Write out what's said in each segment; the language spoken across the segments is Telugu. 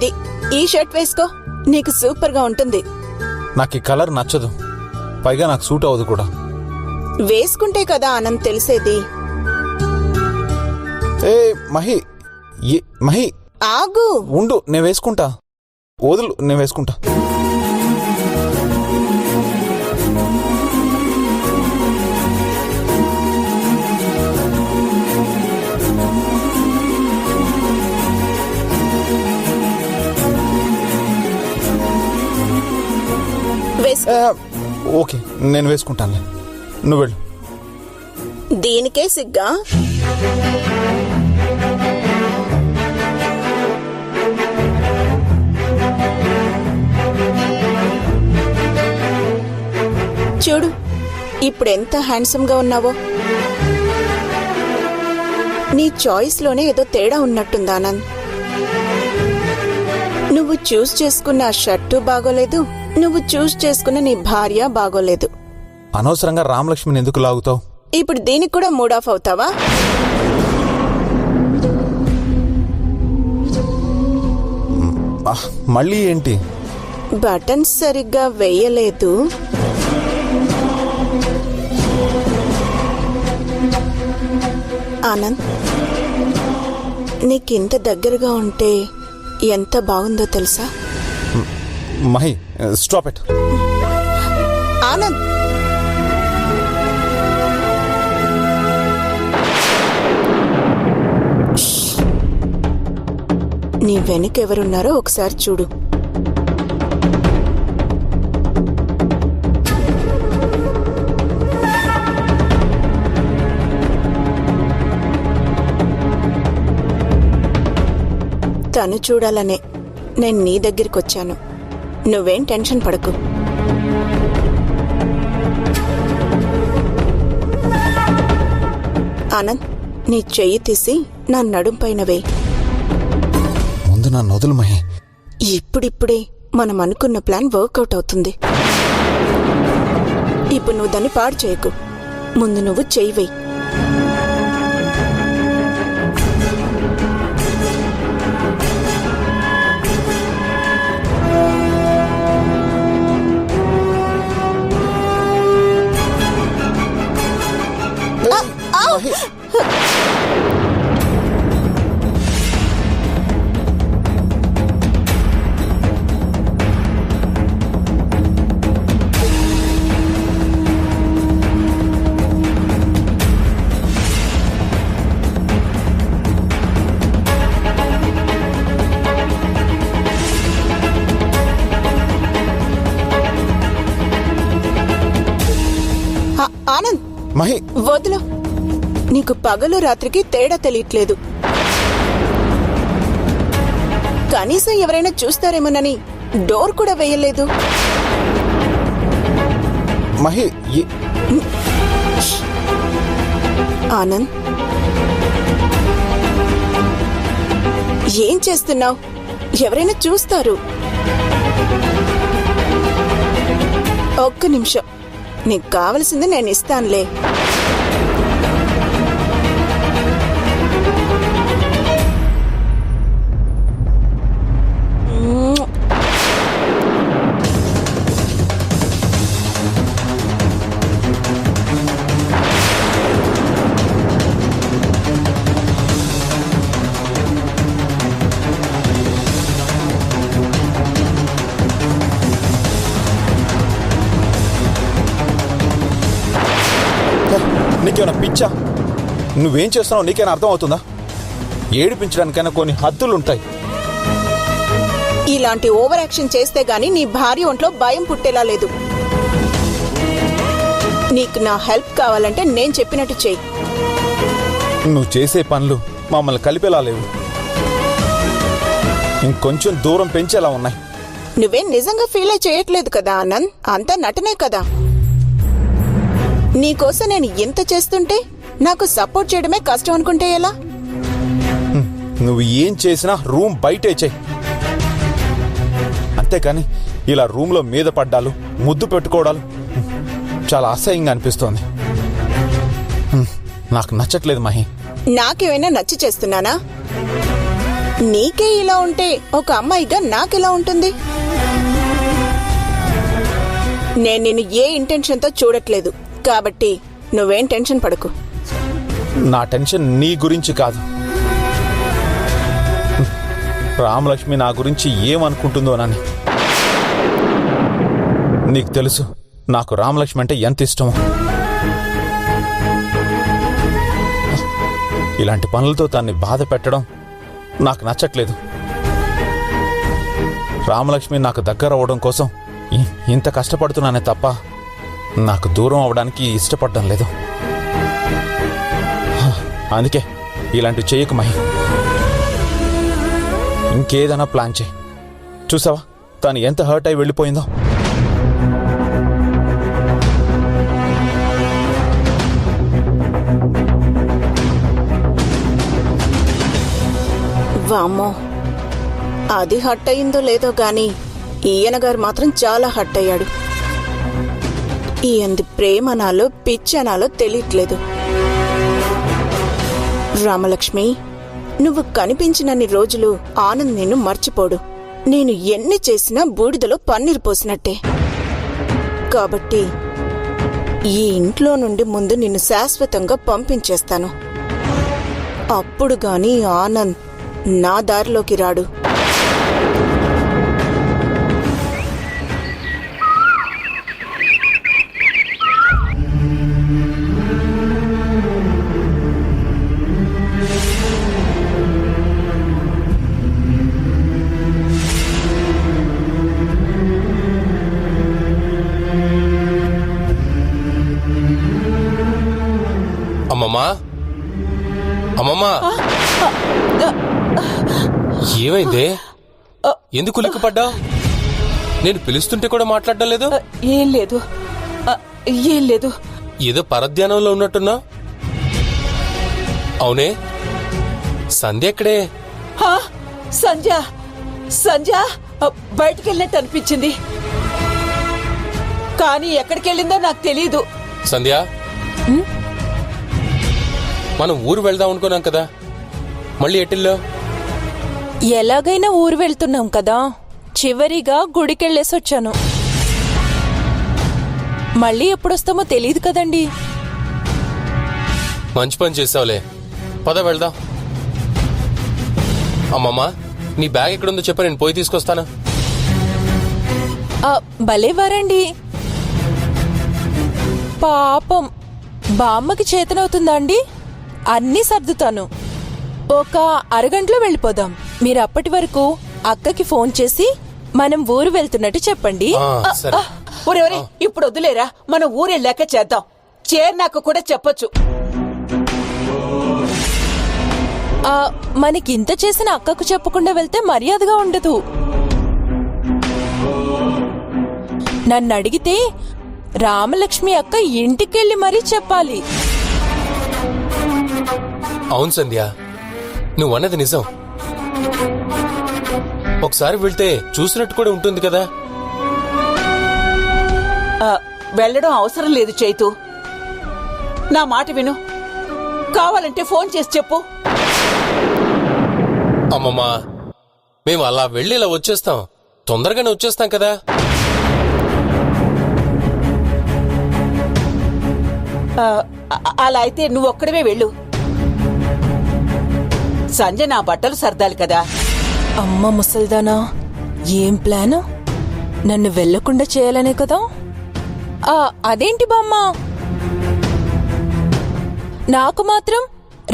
ఇది ఈ షర్ట్ వేసుకో, నీకు సూపర్ గా ఉంటుంది. నాకు ఈ కలర్ నచ్చదు, పైగా నాకు సూట్ అవ్వదు కూడా. వేసుకుంటే కదా ఆనంద్ తెలిసేది. ఏ మహి, మహి ఆగు. ఉండు, నేను వేసుకుంటా. వదులు, నేను వేసుకుంటా. ఓకే, నేను వేసుకుంటానులే, నువ్వు వెళ్ళు. దీనికే సిగ్గా? చూడు ఇప్పుడెంత హ్యాండ్సమ్ గా ఉన్నావో. నీ చాయిస్ లోనే ఏదో తేడా ఉన్నట్టుంది ఆనంద్. నువ్వు చూస్ చేసుకున్న ఆ షర్టు బాగోలేదు, నువ్వు చూస్ చేసుకున్న నీ భార్య బాగోలేదు. అనవసరంగా రామలక్ష్మిని ఎందుకు లాగుతావు? ఇప్పుడు దీనికి కూడా మూడ్ ఆఫ్ అవుతావా? మళ్ళీ ఏంటి? బటన్స్ సరిగ్గా వేయలేదు. ఆనంద్, నీకింత దగ్గరగా ఉంటే ఎంత బాగుందో తెలుసా? Mahi, stop it. ఆనంద్, నీ వెనుకెవరున్నారో ఒకసారి చూడు. తను చూడాలనే నేను నీ దగ్గరికొచ్చాను. నువ్వేం టెన్షన్ పడకు. ఆనంద్, నీ చెయ్యి తీసి నా నడుం పైన వేయి. ముందు నా నొదులు మహి. ఇప్పుడిప్పుడే మనం అనుకున్న ప్లాన్ వర్కౌట్ అవుతుంది. ఇప్పుడు నువ్వు దాన్ని పాడు చేయకు. ముందు నువ్వు చెయ్యి వేయి. ఆనంద్, మహి వదులు. నీకు పగలు రాత్రికి తేడా తెలియట్లేదు. కనీసం ఎవరైనా చూస్తారేమోనని డోర్ కూడా వేయలేదు. మహి ఆనంద్, ఏం చేస్తున్నావు? ఎవరైనా చూస్తారు. ఒక్క నిమిషం, నీకు కావలసింది నేను ఇస్తానులే. నీకేమైనా పిచ్చా? నువ్వేం చేస్తున్నావు నీకైనా అర్థం అవుతుందా? ఏడిపించడానికైనా కొన్ని హద్దులుంటాయి. ఇలాంటి ఓవర్ యాక్షన్ చేస్తే గాని నీ భార్య ఒంట్లో భయం పుట్టేలా లేదు. నీకు నా హెల్ప్ కావాలంటే నేను చెప్పినట్టు చెయ్యి. నువ్వు చేసే పనులు మమ్మల్ని కలిపేలా లేవు, ఇంకొంచెం దూరం పెంచేలా ఉన్నాయి. నువ్వేం నిజంగా ఫీల్ చేయట్లేదు కదా ఆనంద్, అంతా నటనే కదా. నీకోసం నేను ఎంత చేస్తుంటే నాకు సపోర్ట్ చేయడమే కష్టం అనుకుంటే ఎలా? నువ్వు ఏం చేసినా రూమ్ బయటే చెయ్యి, అంతేకాని ఇలా రూమ్లో మీద పడ్డాలు ముద్దు పెట్టుకోవడాలు చాలా అసహ్యంగా అనిపిస్తోంది. నాకు నచ్చట్లేదు మహి. నాకేమైనా నచ్చి చేస్తున్నానా? నీకే ఇలా ఉంటే ఒక అమ్మాయిగా నాకెలా ఉంటుంది? నేను నిన్ను ఏ ఇంటెన్షన్తో చూడట్లేదు, కాబట్టి నువ్వేం టెన్షన్ పడకు. నా టెన్షన్ నీ గురించి కాదు. రామలక్ష్మి నా గురించి ఏమనుకుంటుందోనని. నీకు తెలుసు నాకు రామలక్ష్మి అంటే ఎంత ఇష్టమో. ఇలాంటి పనులతో తన్ని బాధ పెట్టడం నాకు నచ్చట్లేదు. రామలక్ష్మి నాకు దగ్గర అవడం కోసం ఇంత కష్టపడుతున్నానే తప్ప నాకు దూరం అవడానికి ఇష్టపడడం లేదు. అందుకే ఇలాంటివి చేయకు మహి. ఇంకేదైనా ప్లాన్ చేయి. చూసావా తను ఎంత హర్ట్ అయి వెళ్ళిపోయిందో. వామ్మో, అది హట్ అయిందో లేదో గాని ఈయన గారు మాత్రం చాలా హట్ అయ్యాడు. ఈయంది ప్రేమనాలో పిచ్చనాలో తెలియట్లేదు. రామలక్ష్మి, నువ్వు కనిపించినన్ని రోజులు ఆనంద్ నిన్ను మర్చిపోడు. నేను ఎన్ని చేసినా బూడిదలో పన్నీరు పోసినట్టే. కాబట్టి ఈ ఇంట్లో నుండి ముందు నిన్ను శాశ్వతంగా పంపించేస్తాను. అప్పుడు గాని ఆనంద్ నా దారిలోకి రాడు. అమ్మమ్మా, అమ్మమ్మా, ఏమైందే? ఎందుకు ఉలిక్కిపడ్డా? నేను పిలుస్తుంటే కూడా మాట్లాడడం లేదు. ఏం లేదు, ఏం లేదు. ఏదో పరధ్యానంలో ఉన్నట్టున్నా. అవునే, సంధ్య ఎక్కడే? సంధ్య సంధ్య బయటికెళ్ళినట్టు అనిపించింది, కానీ ఎక్కడికెళ్ళిందో నాకు తెలీదు. సంధ్య, మనం ఊరు వెళ్దాం అనుకున్నాం కదా, మళ్ళీ ఎటిల్లో? ఎలాగైనా ఊరు వెళ్తున్నాం కదా, చివరిగా గుడికెళ్ళేసి వచ్చాను. మళ్ళీ ఎప్పుడొస్తామో తెలియదు కదండి. మంచి పని చేసావులే, పద వెళ్దాం. అమ్మమ్మా, నీ బ్యాగ్ ఎక్కడుందో చెప్ప, నేను పోయి తీసుకొస్తాను. భలేవారండి. పాపం బామ్మకి చేతనవుతుందా అండి? అన్నీ సర్దుతాను. ఒక అరగంటలో వెళ్ళిపోదాం. మీరు అప్పటి వరకు అక్కకి ఫోన్ చేసి మనం ఊరు వెళ్తున్నట్టు చెప్పండి. సరే. ఒరే, ఇప్పుడు వద్దులేరా, మనం ఊరెళ్ళాక చేద్దాం. చేరినాక కూడా చెప్పొచ్చు. మనకింత చేసిన అక్కకు చెప్పకుండా వెళ్తే మర్యాదగా ఉండదు. నన్ను అడిగితే రామలక్ష్మి అక్క ఇంటికెళ్ళి మరీ చెప్పాలి. అవును సంధ్య, నువ్వన్నది నిజం. ఒకసారి వెళ్తే చూసినట్టు కూడా ఉంటుంది కదా. వెళ్ళడం అవసరం లేదు చైతు, నా మాట విను. కావాలంటే ఫోన్ చేసి చెప్పు. అమ్మమ్మా, మేము అలా వెళ్ళి ఇలా వచ్చేస్తాం, తొందరగానే వచ్చేస్తాం కదా. అలా అయితే నువ్వు ఒక్కడవే వెళ్ళు. సంజయ్ నా బట్టలు సర్దాలి కదా. అమ్మ ముసల్దానా, ఏం ప్లాను? నన్ను వెళ్లకుండా చేయాలనే కదా. అదేంటి బామ్మ, నాకు మాత్రం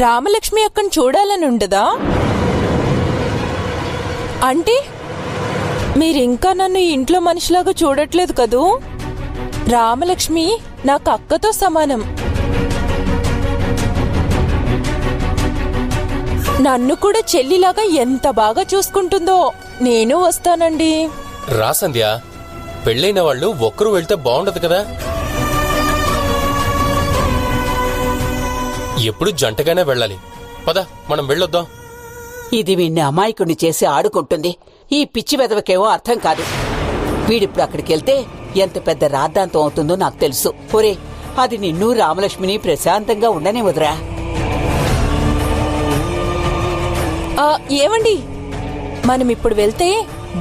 రామలక్ష్మి అక్కను చూడాలని ఉండదా? అంటే మీరింకా నన్ను ఇంట్లో మనిషిలాగా చూడట్లేదు కదూ. రామలక్ష్మి నాకు అక్కతో సమానం. నన్ను కూడా చెల్లిలాగా ఎంత బాగా చూసుకుంటుందో. నేను వస్తానండి. రా సంధ్య, పెళ్ళైన వాళ్ళు ఒక్కరు వెళ్తే బాగుండదు కదా. ఎప్పుడు జంటగానే వెళ్ళాలి. పద, మనం వెళ్ళొద్దాం. ఇది వీణ్ణి అమాయకుడిని చేసి ఆడుకుంటుంది. ఈ పిచ్చి వెదవకేమో అర్థం కాదు. వీడిప్పుడు అక్కడికెళ్తే ఎంత పెద్ద రాద్ధాంతం అవుతుందో నాకు తెలుసు. ఒరే, అది నిన్ను రామలక్ష్మిని ప్రశాంతంగా ఉండనివ్వదురా. ఏమండి, మనం ఇప్పుడు వెళ్తే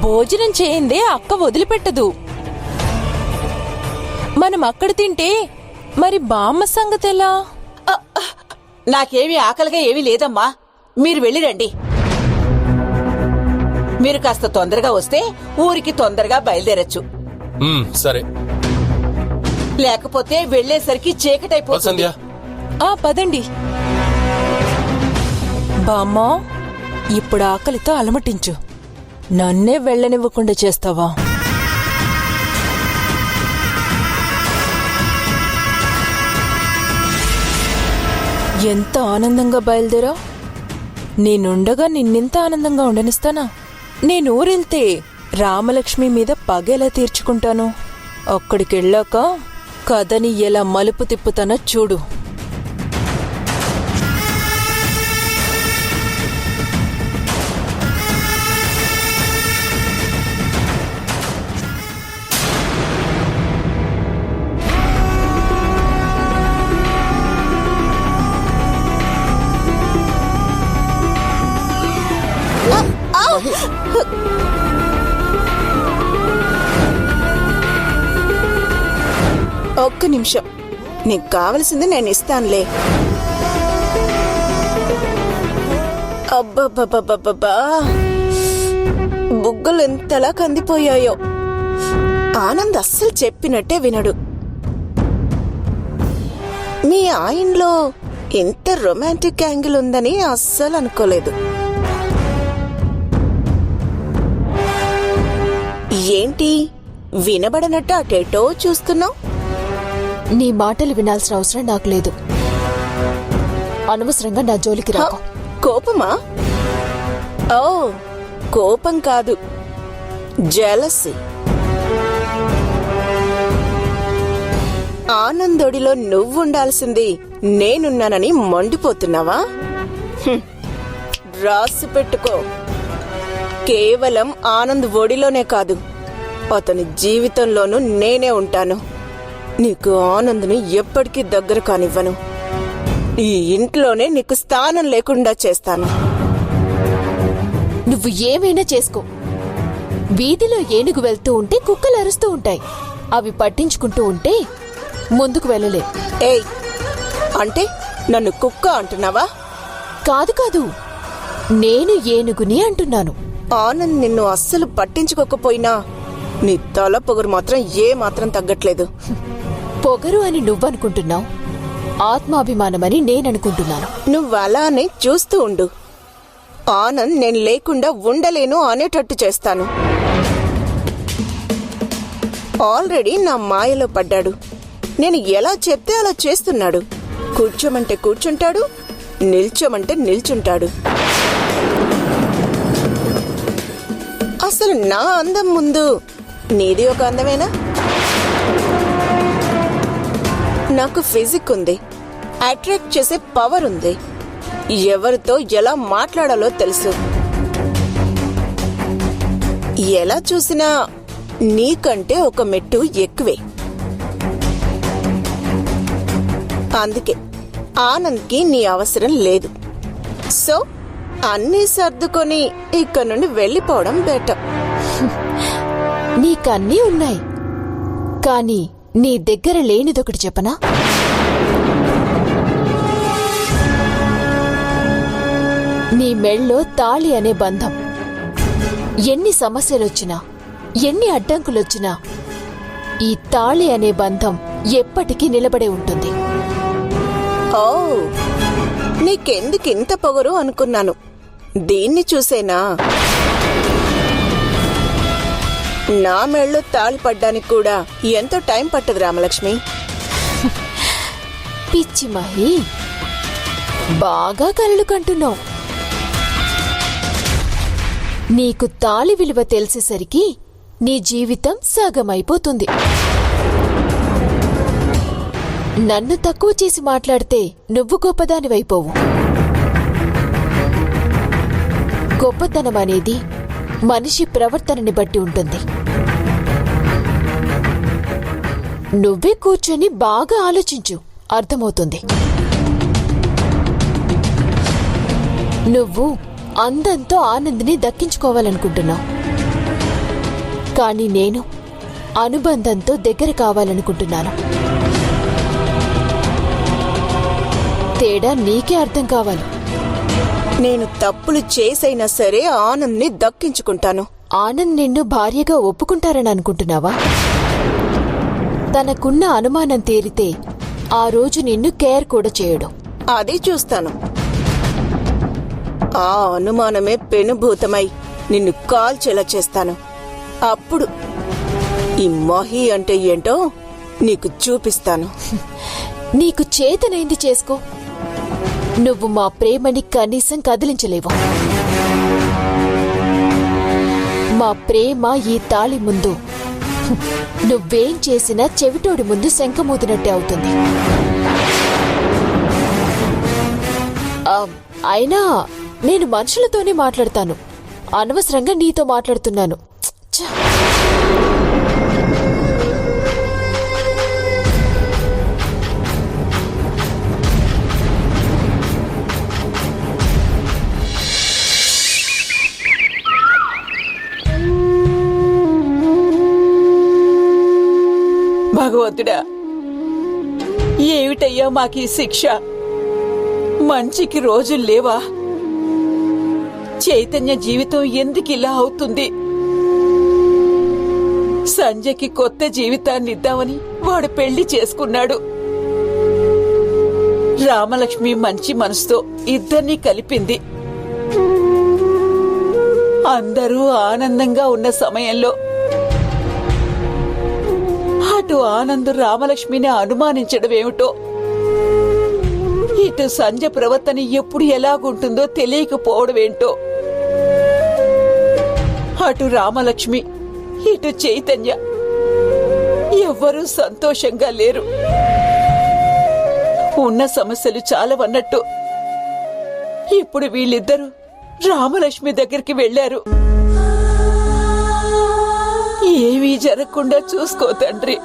భోజనం చేయిందే అక్క వదిలిపెట్టదు. మనం అక్కడ తింటే మరి బామ్మ సంగతెలా? నాకేమీ ఆకలిగా ఏమీ లేదమ్మా, మీరు వెళ్ళిరండి. మీరు కాస్త తొందరగా వస్తే ఊరికి తొందరగా బయలుదేరచ్చు. సరే లేకపోతే వెళ్లేసరికి చీకటైపోతుంది. సంధ్య, పదండి. బామ్మ, ఇప్పుడు ఆకలితో అలమటించు. నన్నే వెళ్ళనివ్వకుండా చేస్తావా? ఎంత ఆనందంగా బయలుదేరా. నేనుండగా నిన్నింత ఆనందంగా ఉండనిస్తానా? నేను ఊరెళ్తే రామలక్ష్మి మీద పగెలా తీర్చుకుంటాను? అక్కడికెళ్ళాక కథని ఎలా మలుపు తిప్పుతానో చూడు. ఒక్క నిమిషం, నీకు కావలసింది నేను ఇస్తానులే. అబ్బబ్బబ్బబ్బబ్బా, బుగ్గలు ఎంతలా కందిపోయాయో. ఆనంద్ అస్సలు చెప్పినట్టే వినడు. మీ ఆయనలో ఇంత రొమాంటిక్ యాంగిల్ ఉందని అస్సలు అనుకోలేదు. ఏంటి వినబడనట్టు అటేటో చూస్తున్నావు? నీ మాటలు వినాల్సిన అవసరం నాకు లేదు. అనవసరంగా నా జోలికి రా. కోపమా? ఓ, కోపం కాదు, జెలసీ. ఆనందొడిలో నువ్వుండాల్సింది నేనున్నానని మండిపోతున్నావా? రాసి పెట్టుకో. కేవలం ఆనంద్ ఒడిలోనే కాదు, అతని జీవితంలోనూ నేనే ఉంటాను. నీకు ఆనంద్ని ఎప్పటికీ దగ్గర కానివ్వను. ఈ ఇంట్లోనే నీకు స్థానం లేకుండా చేస్తాను. నువ్వు ఏమైనా చేసుకో. వీధిలో ఏనుగు వెళ్తూ ఉంటే కుక్కలు అరుస్తూ ఉంటాయి. అవి పట్టించుకుంటూ ఉంటే ముందుకు వెళ్ళలే. ఏయ్, అంటే నన్ను కుక్క అంటున్నావా? కాదు కాదు, నేను ఏనుగుని అంటున్నాను. ఆనంద్ నిన్ను అస్సలు పట్టించుకోకపోయినా నీ తల పొగరు మాత్రం ఏ మాత్రం తగ్గట్లేదు. పొగరు అని నువ్వనుకుంటున్నావు, ఆత్మాభిమానమని నేననుకుంటున్నాను. నువ్వలానే చూస్తూ ఉండు. ఆనంద్ నేను లేకుండా ఉండలేను అనేటట్టు చేస్తాను. ఆల్రెడీ నా మాయలో పడ్డాడు. నేను ఎలా చెప్తే అలా చేస్తున్నాడు. కూర్చోమంటే కూర్చుంటాడు, నిల్చోమంటే నిల్చుంటాడు. అసలు నా అందం ముందు నీది ఒక అందమేనా? నాకు ఫిజిక్ ఉంది, అట్రాక్ట్ చేసే పవర్ ఉంది, ఎవరితో ఎలా మాట్లాడాలో తెలుసు. ఎలా చూసినా నీకంటే ఒక మెట్టు ఎక్కువే. అందుకే ఆనంద్కి నీ అవసరం లేదు. సో అన్నీ సర్దుకొని ఇక్కడ నుండి వెళ్ళిపోవడం బెటర్. నీకన్నీ ఉన్నాయి, కానీ నీ దగ్గర లేనిదొకటి చెప్పనా? నీ మెళ్ళో తాళి అనే బంధం. ఎన్ని సమస్యలొచ్చినా, ఎన్ని అడ్డంకులొచ్చినా ఈ తాళి అనే బంధం ఎప్పటికీ నిలబడే ఉంటుంది. ఓ, నీకెందుకింత పొగరు అనుకున్నాను. దీన్ని చూసేనా? నా మెళ్ళో తాళి పడ్డానికి కూడా ఎంతో టైం పట్టదు రామలక్ష్మి. పిచ్చి మహి, బాగా కలలు కంటున్నావు. నీకు తాళి విలువ తెలిసేసరికి నీ జీవితం సగమైపోతుంది. నన్ను తక్కువ చేసి మాట్లాడితే నువ్వు గొప్పదానివైపోవు. గొప్పతనం అనేది మనిషి ప్రవర్తనని బట్టి ఉంటుంది. నువ్వే కూర్చొని బాగా ఆలోచించు, అర్థమవుతుంది. నువ్వు అందంతో ఆనంద్ని దక్కించుకోవాలనుకుంటున్నావు. కానీ నేను అనుబంధంతో దగ్గర కావాలనుకుంటున్నాను. తేడా నీకే అర్థం కావాలి. నేను తప్పులు చేసైనా సరే ఆనంద్ని దక్కించుకుంటాను. ఆనంద్ నిన్ను భార్యగా ఒప్పుకుంటారని అనుకుంటున్నావా? తనకున్న అనుమానం తీరితే ఆ రోజు నిన్ను కేర్ కూడా చేయడు. అది చూస్తాను. ఆ అనుమానమే పెనుభూతమై నిన్ను కాల్చేలా చేస్తాను. అప్పుడు ఈ మహి అంటే ఏంటో నీకు చూపిస్తాను. నీకు చేతనైంది చేసుకో. నువ్వు మా ప్రేమని కనీసం కదిలించలేవు. మా ప్రేమ ఈ తాళి ముందు నువ్వేం చేసినా చెవిటోడి ముందు శంఖమూదినట్టే అవుతుంది. అయినా నేను మనుషులతోనే మాట్లాడతాను. అనవసరంగా నీతో మాట్లాడుతున్నాను. ఛ! భగవంతుడా, ఏమిటయ్యా మాకీ శిక్ష? మంచికి రోజులు లేవా? చైతన్య జీవితం ఎందుకు ఇలా అవుతుంది? సంజయ్కి కొత్త జీవితాన్ని ఇద్దామని వాడు పెళ్లి చేసుకున్నాడు. రామలక్ష్మి మంచి మనసుతో ఇద్దరినీ కలిపింది. అందరూ ఆనందంగా ఉన్న సమయంలో అటు ఆనంద్ రామలక్ష్మిని అనుమానించడం ఏమిటో, ఇటు సంజయ్ ప్రవర్తన ఎప్పుడు ఎలాగుంటుందో తెలియకపోవడం ఏంటో. అటు రామలక్ష్మి ఇటు చైతన్య ఎవ్వరూ సంతోషంగా లేరు. ఉన్న సమస్యలు చాలవన్నట్టు ఇప్పుడు వీళ్ళిద్దరూ రామలక్ష్మి దగ్గరికి వెళ్లారు. ఏమీ జరగకుండా చూసుకో తండ్రి.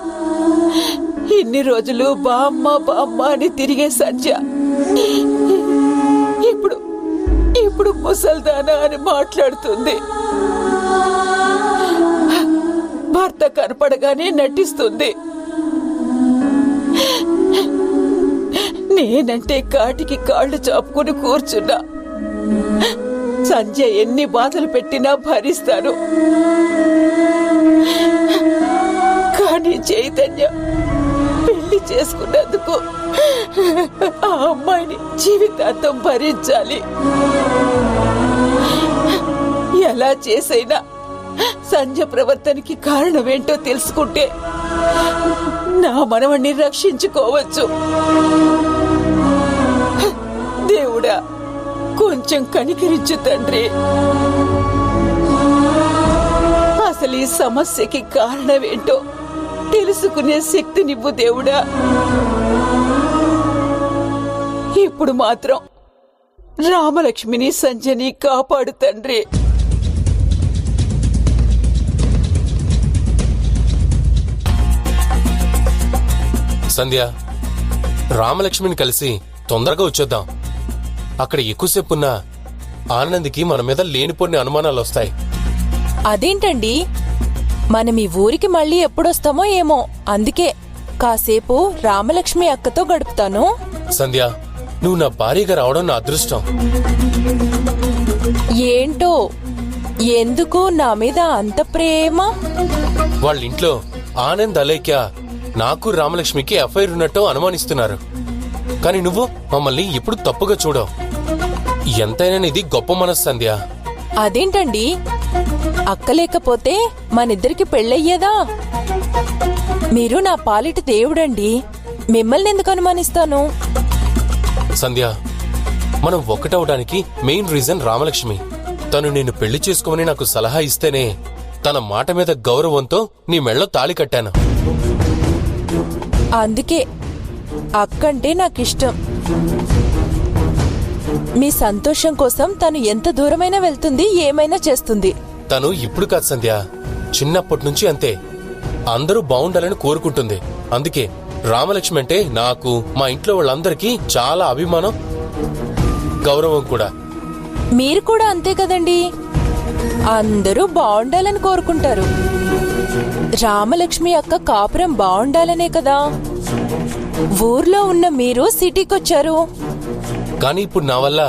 ఇన్ని రోజులు బామ్మ బామ్మ అని తిరిగే సంజయ్ ఇప్పుడు ముసల్దానా అని మాట్లాడుతుంది. భర్త కనపడగానే నటిస్తుంది. నేనంటే కాటికి కాళ్ళు చాపుకుని కూర్చున్నా. సంజయ్ ఎన్ని బాధలు పెట్టినా భరిస్తాను. కానీ చైతన్య పెళ్లి చేసుకున్నందుకు ఆ అమ్మాయిని జీవితాంతం భరించాలి. ఎలా చేసైనా సంజయ్ ప్రవర్తనకి కారణమేంటో తెలుసుకుంటే నా మనవణ్ణి రక్షించుకోవచ్చు. దేవుడా, కొంచెం కనికరించు తండ్రి. అసలు ఈ సమస్యకి కారణమేంటో తెలుసుకునే శక్తినివ్వు దేవుడా. ఇప్పుడు మాత్రం రామలక్ష్మిని సంజయ్ని కాపాడు తండ్రి. సంధ్య, రామలక్ష్మిని కలిసి తొందరగా వచ్చేద్దాం. అక్కడ ఎక్కువసేపున్నా ఆనంద్కి మన మీద లేనిపోని అనుమానాలు వస్తాయి. అదేంటండి, మనం ఈ ఊరికి మళ్ళీ ఎప్పుడొస్తామో ఏమో. అందుకే కాసేపు రామలక్ష్మి అక్కతో గడుపుతాను. సంధ్య, నువ్వు నా భార్యగా రావడం నా అదృష్టం. ఏంటో ఎందుకు నా మీద అంత ప్రేమ? వాళ్ళ ఇంట్లో ఆనంద్ అలేఖ్య నాకు రామలక్ష్మికి ఎఫ్ఐఆర్ ఉన్నట్టు అనుమానిస్తున్నారు. కానీ నువ్వు మమ్మల్ని ఇప్పుడు తప్పుగా చూడవు. ఎంతైనా ఇది గొప్ప మనసు సంధ్య. అదేంటండి, అక్క లేకపోతే మనిద్దరికి పెళ్ళయ్యేదా? మీరు నా పాలిట దేవుడండి. మిమ్మల్ని ఎందుకు అనుమానిస్తాను? సంధ్య, మనం ఒక్కటవడానికి మెయిన్ రీజన్ రామలక్ష్మి. తను నిన్ను పెళ్లి చేసుకోమని నాకు సలహా ఇస్తేనే తన మాట మీద గౌరవంతో నీ మెళ్ళో తాళి కట్టాను. అందుకే అక్కంటే నాకిష్టం. మీ సంతోషం కోసం తను ఎంత దూరమైనా వెళ్తుంది, ఏమైనా చేస్తుంది. తను ఇప్పుడు కాదు సంధ్య, చిన్నప్పటి నుంచి అంతే. అందరూ బాగుండాలని కోరుకుంటుంది. అందుకే రామలక్ష్మి అంటే నాకు, మా ఇంట్లో వాళ్ళందరికీ చాలా అభిమానం, గౌరవం కూడా. మీరు కూడా అంతే కదండి. అందరూ బాగుండాలని కోరుకుంటారు. రామలక్ష్మి అక్క కాపురం బాగుండాలనే కదా ఊర్లో ఉన్న మీరు సిటీకొచ్చారు. కానీ ఇప్పుడు నా వల్ల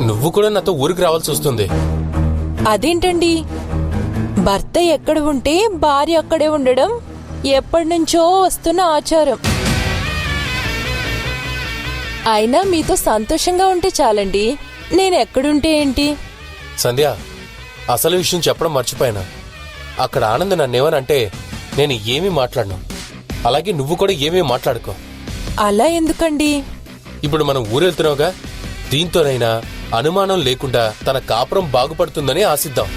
నువ్వు కూడా నాతో ఊరికి రావాల్సి వస్తుంది. అదేంటండి, భర్త ఎక్కడ ఉంటే భార్య అక్కడే ఉండడం ఎప్పటినుంచో వస్తున్న ఆచారం. అయినా మీతో సంతోషంగా ఉంటే చాలండి, నేను ఎక్కడుంటే ఏంటి. సంధ్య, అసలు విషయం చెప్పడం మర్చిపోయాను. అక్కడ ఆనంద్ నన్నేమనంటే నేను ఏమీ మాట్లాడను. అలాగే నువ్వు కూడా ఏమీ మాట్లాడుకో. అలా ఎందుకండి? ఇప్పుడు మనం ఊరెళ్తున్నావుగా, దీంతోనైనా అనుమానం లేకుండా తన కాపురం బాగుపడుతుందని ఆశిద్దాం.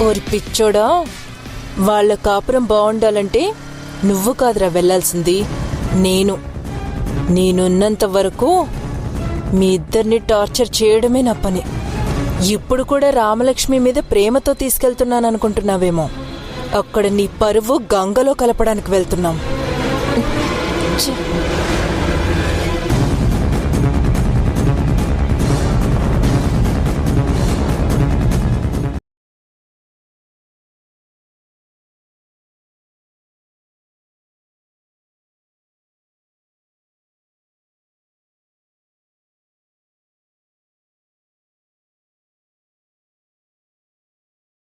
ఓరి పిచ్చోడా, వాళ్ళ కాపురం బాగుండాలంటే నువ్వు కాదురా వెళ్లాల్సింది, నేనున్నంత వరకు మీ ఇద్దరిని టార్చర్ చేయడమే నా పని. ఇప్పుడు కూడా రామలక్ష్మి మీద ప్రేమతో తీసుకెళ్తున్నాననుకుంటున్నావేమో. అక్కడ నీ పరువు గంగలో కలపడానికి వెళ్తున్నాం. ఛీ.